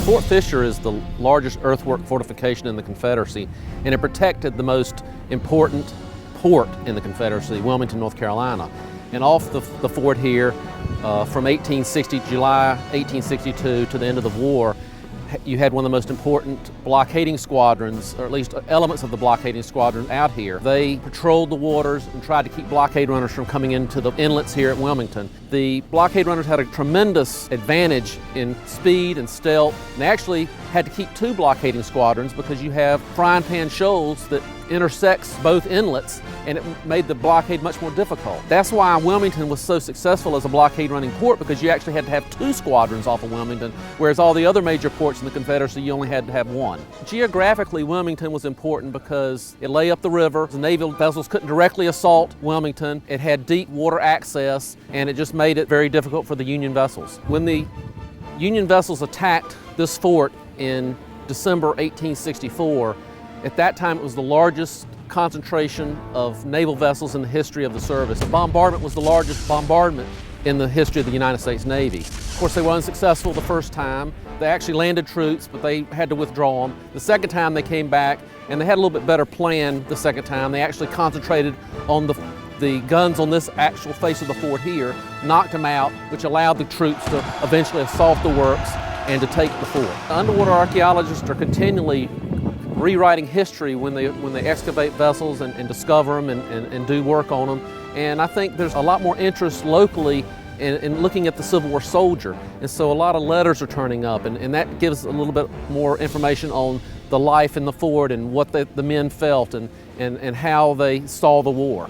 Fort Fisher is the largest earthwork fortification in the Confederacy, and it protected the most important port in the Confederacy, Wilmington, North Carolina. And off the fort here, from July 1862 to the end of the war, you had one of the most important blockading squadrons, or at least elements of the blockading squadron out here. They patrolled the waters and tried to keep blockade runners from coming into the inlets here at Wilmington. The blockade runners had a tremendous advantage in speed and stealth, and they actually had to keep two blockading squadrons because you have frying pan shoals that intersects both inlets, and it made the blockade much more difficult. That's why Wilmington was so successful as a blockade running port, because you actually had to have two squadrons off of Wilmington, whereas all the other major ports in the Confederacy, you only had to have one. Geographically, Wilmington was important because it lay up the river. The naval vessels couldn't directly assault Wilmington. It had deep water access, and it just made it very difficult for the Union vessels. When the Union vessels attacked this fort in December 1864, at that time, it was the largest concentration of naval vessels in the history of the service. The bombardment was the largest bombardment in the history of the United States Navy. Of course, they were unsuccessful the first time. They actually landed troops, but they had to withdraw them. The second time they came back, and they had a little bit better plan the second time. They actually concentrated on the guns on this actual face of the fort here, knocked them out, which allowed the troops to eventually assault the works and to take the fort. Underwater archaeologists are continually rewriting history when they excavate vessels and discover them and do work on them. And I think there's a lot more interest locally in looking at the Civil War soldier. And so a lot of letters are turning up, and that gives a little bit more information on the life in the fort and what the men felt and how they saw the war.